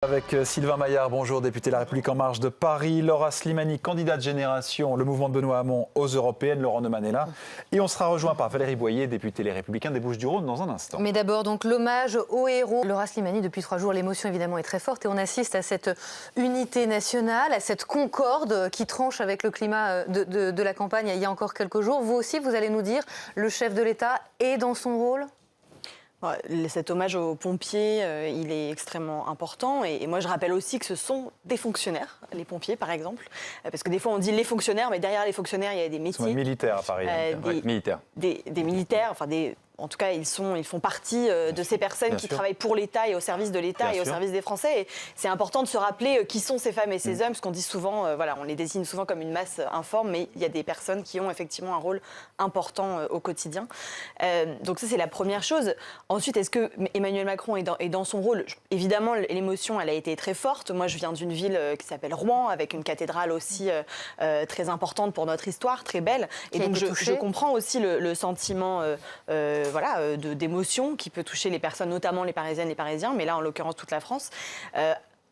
Avec Sylvain Maillard, bonjour, député La République En Marche de Paris, Laura Slimani, candidate Génération, le mouvement de Benoît Hamon aux Européennes, Laurent Neumann est là. Et on sera rejoint par Valérie Boyer, députée Les Républicains des Bouches-du-Rhône dans un instant. Mais d'abord, donc l'hommage aux héros. Laura Slimani, depuis 3 jours, l'émotion évidemment est très forte et on assiste à cette unité nationale, à cette concorde qui tranche avec le climat de la campagne il y a encore quelques jours. Vous aussi, vous allez nous dire, le chef de l'État est dans son rôle ? Cet hommage aux pompiers, il est extrêmement important. Et moi, je rappelle aussi que ce sont des fonctionnaires, les pompiers, par exemple. Parce que des fois, on dit les fonctionnaires, mais derrière les fonctionnaires, il y a des métiers. Ils sont militaires à Paris. Militaires. Des militaires, enfin en tout cas, ils font partie de ces personnes qui travaillent pour l'État et au service de l'État et au service des Français. Et c'est important de se rappeler qui sont ces femmes et ces hommes, parce qu'on dit souvent, on les désigne souvent comme une masse informe, mais il y a des personnes qui ont effectivement un rôle important au quotidien. Donc ça, c'est la première chose. Ensuite, est-ce que Emmanuel Macron est dans son rôle ? Évidemment, l'émotion, elle a été très forte. Moi, je viens d'une ville qui s'appelle Rouen, avec une cathédrale aussi très importante pour notre histoire, très belle. Et donc, je comprends aussi le sentiment d'émotion qui peut toucher les personnes, notamment les Parisiennes et les Parisiens, mais là, en l'occurrence, toute la France.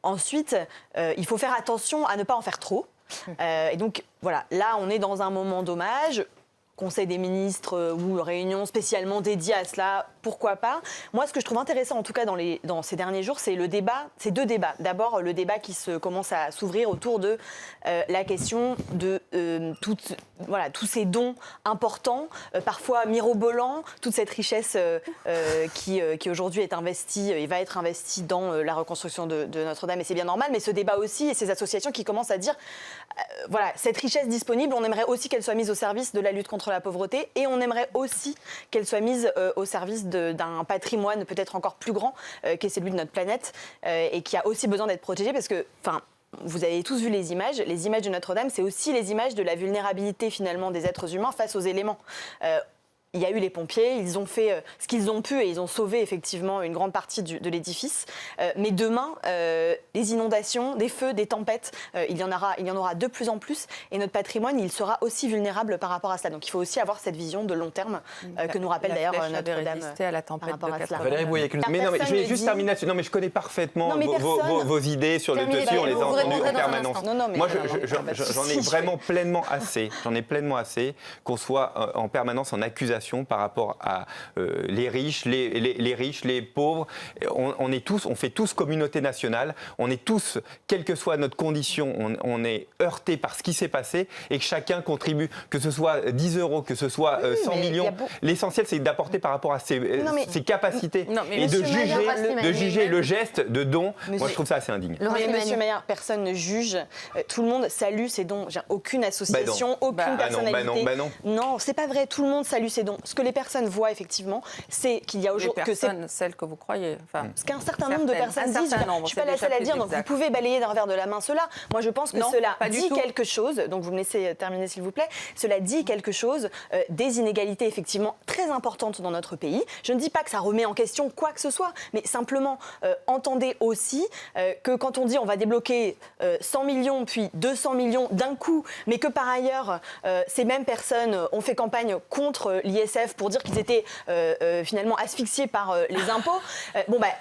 Ensuite, il faut faire attention à ne pas en faire trop. Et donc, voilà, là, on est dans un moment d'hommage. Conseil des ministres ou réunion spécialement dédiée à cela, pourquoi pas. Moi, ce que je trouve intéressant, en tout cas dans ces derniers jours, c'est le débat, c'est deux débats. D'abord, le débat qui commence à s'ouvrir autour de la question de tous ces dons importants, parfois mirobolants, toute cette richesse qui aujourd'hui est investie et va être investie dans la reconstruction de Notre-Dame, et c'est bien normal, mais ce débat aussi et ces associations qui commencent à dire cette richesse disponible, on aimerait aussi qu'elle soit mise au service de la lutte contre la pauvreté, et on aimerait aussi qu'elle soit mise au service d'un patrimoine peut-être encore plus grand qui est celui de notre planète et qui a aussi besoin d'être protégé, parce que, vous avez tous vu les images de Notre-Dame, c'est aussi les images de la vulnérabilité finalement des êtres humains face aux éléments. Il y a eu les pompiers, ils ont fait ce qu'ils ont pu et ils ont sauvé effectivement une grande partie de l'édifice. Mais demain, les inondations, des feux, des tempêtes, il y en aura de plus en plus. Et notre patrimoine, il sera aussi vulnérable par rapport à cela. Donc il faut aussi avoir cette vision de long terme que nous rappelle d'ailleurs Notre-Dame. À la tempête de 80. Valérie Boyer, je vais juste terminer là-dessus. Non, mais je connais parfaitement vos idées sur le dessus, on les a entendues en permanence. Moi, j'en ai vraiment pleinement assez. J'en ai pleinement assez qu'on soit en permanence en accusation par rapport à les riches, les pauvres. On fait tous communauté nationale. On est tous, quelle que soit notre condition, on est heurté par ce qui s'est passé, et que chacun contribue, que ce soit 10 euros, que ce soit 100 millions. L'essentiel, c'est d'apporter par rapport à ses capacités et de juger le geste de don. Moi, je trouve ça assez indigne. Monsieur Maillard, personne ne juge. Tout le monde salue ses dons. Aucune association, aucune personnalité. Non, c'est pas vrai. Tout le monde salue ses dons. Ce que les personnes voient effectivement, c'est qu'il y a aujourd'hui celles que vous croyez. Ce qu'un certain nombre de personnes disent. Je ne suis pas la seule à dire, donc vous pouvez balayer d'un revers de la main cela. Moi, je pense que cela dit quelque chose. Donc vous me laissez terminer, s'il vous plaît. Cela dit quelque chose des inégalités effectivement très importantes dans notre pays. Je ne dis pas que ça remet en question quoi que ce soit, mais simplement entendez aussi que quand on dit on va débloquer 100 millions puis 200 millions d'un coup, mais que par ailleurs ces mêmes personnes ont fait campagne contre l'ISF pour dire qu'ils étaient finalement asphyxiés par les impôts,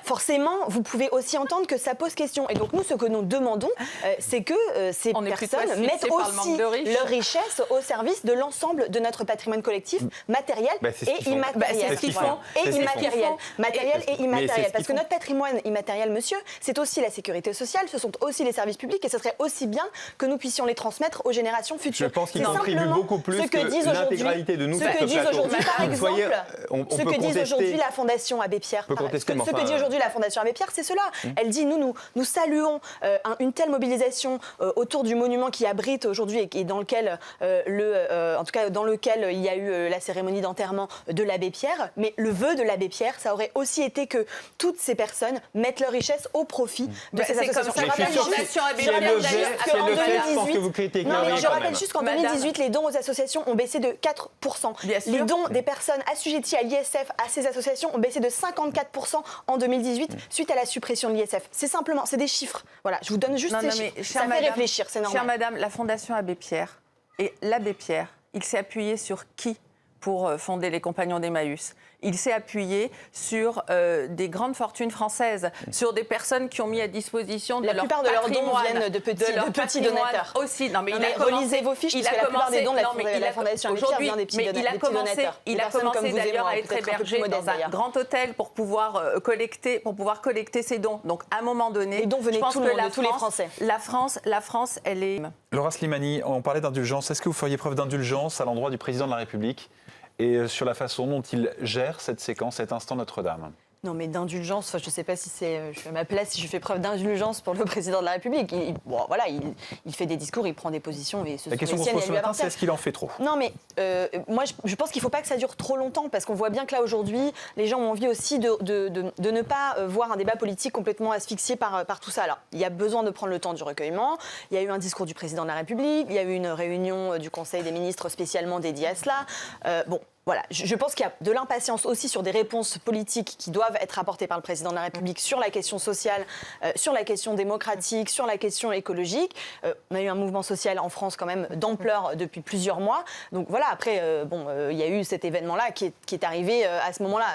forcément, vous pouvez aussi entendre que ça pose question. Et donc nous, ce que nous demandons, c'est que ces personnes mettent aussi leur richesse au service de l'ensemble de notre patrimoine collectif, matériel et immatériel. Matériel et immatériel. Parce que notre patrimoine immatériel, monsieur, c'est aussi la sécurité sociale, ce sont aussi les services publics, et ce serait aussi bien que nous puissions les transmettre aux générations futures. Je pense qu'ils contribuent beaucoup plus que l'intégralité de nous. Ce que disent aujourd'hui, par exemple, ce que dit aujourd'hui la Fondation Abbé Pierre. Ce que dit aujourd'hui la Fondation Abbé Pierre, c'est cela. Elle dit nous saluons une telle mobilisation autour du monument qui abrite aujourd'hui et dans lequel en tout cas dans lequel il y a eu la cérémonie d'enterrement de l'Abbé Pierre. Mais le vœu de l'Abbé Pierre, ça aurait aussi été que toutes ces personnes mettent leur richesse au profit de ces associations. Je rappelle juste qu'en 2018, les dons aux associations ont baissé de 4%. Les dons des personnes assujetties à l'ISF, à ces associations, ont baissé de 54% en 2018 suite à la suppression de l'ISF. C'est simplement, c'est des chiffres. Voilà, je vous donne juste ces chiffres. Ça fait réfléchir, c'est normal. Chère madame, la Fondation Abbé Pierre et l'Abbé Pierre, il s'est appuyé sur qui pour fonder les Compagnons d'Emmaüs? il s'est appuyé sur des grandes fortunes françaises, sur des personnes qui ont mis à disposition de la leur plupart de leurs dons viennent de petits donateurs. Aussi. Non, mais relisez vos fiches, parce que la plupart des dons de la Fondation Abbé Pierre viennent des petits donateurs. Il a commencé d'ailleurs à être hébergé dans un grand hôtel pour pouvoir collecter ses dons. Donc à un moment donné, les dons venaient de tous les Français. La France, elle est... Laura Slimani, on parlait d'indulgence. Est-ce que vous feriez preuve d'indulgence à l'endroit du président de la République et sur la façon dont il gère cette séquence, cet instant Notre-Dame ? Non, mais d'indulgence, je ne sais pas si je suis à ma place, si je fais preuve d'indulgence pour le président de la République. Il fait des discours, il prend des positions. Et la question qu'on se pose ce matin, c'est est-ce qu'il en fait trop ? Non, mais moi, je pense qu'il ne faut pas que ça dure trop longtemps, parce qu'on voit bien que là, aujourd'hui, les gens ont envie aussi de ne pas voir un débat politique complètement asphyxié par tout ça. Alors, il y a besoin de prendre le temps du recueillement. Il y a eu un discours du président de la République, il y a eu une réunion du Conseil des ministres spécialement dédiée à cela. Voilà, je pense qu'il y a de l'impatience aussi sur des réponses politiques qui doivent être apportées par le président de la République sur la question sociale, sur la question démocratique, sur la question écologique. On a eu un mouvement social en France quand même d'ampleur depuis plusieurs mois. Donc voilà, après, il y a eu cet événement-là qui est arrivé à ce moment-là.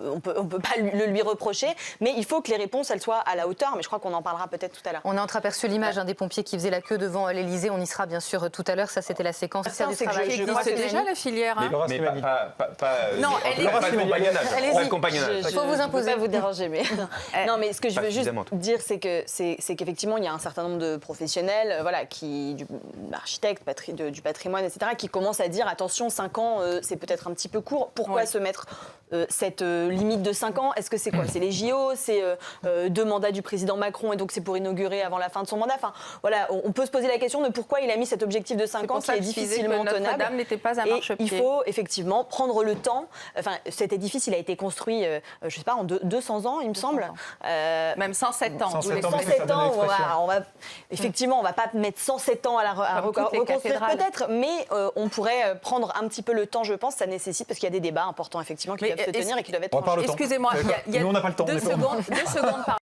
On peut pas le lui reprocher, mais il faut que les réponses elles soient à la hauteur. Mais je crois qu'on en parlera peut-être tout à l'heure. On a entreaperçu l'image des pompiers qui faisaient la queue devant l'Élysée. On y sera bien sûr tout à l'heure. Ça, c'était la séquence. C'est déjà la filière. Non, elle est compagnonnage. Il faut vous imposer. Je ne vais pas vous déranger, mais non, mais ce que je veux juste dire, c'est qu'effectivement, il y a un certain nombre de professionnels, architectes, du patrimoine, etc., qui commencent à dire attention, 5 ans, c'est peut-être un petit peu court. Pourquoi se mettre cette limite de 5 ans? Est-ce que c'est quoi? C'est les JO, c'est 2 mandats du président Macron, et donc c'est pour inaugurer avant la fin de son mandat. Enfin, voilà, on peut se poser la question de pourquoi il a mis cet objectif de 5 ans qui est difficilement tenable. Notre-Dame n'était pas un marchepied. Il faut effectivement prendre le temps. Enfin, cet édifice, il a été construit, je ne sais pas, en 200 ans, il me semble. Même 107 ans. 107 ans, effectivement, on ne va pas mettre 107 ans à reconstruire peut-être, mais on pourrait prendre un petit peu le temps, je pense. Ça nécessite, parce qu'il y a des débats importants, effectivement, qui doivent se tenir et qui doivent être... On parle le temps. Excusez-moi, il y a nous, on n'a pas le temps. 2 secondes par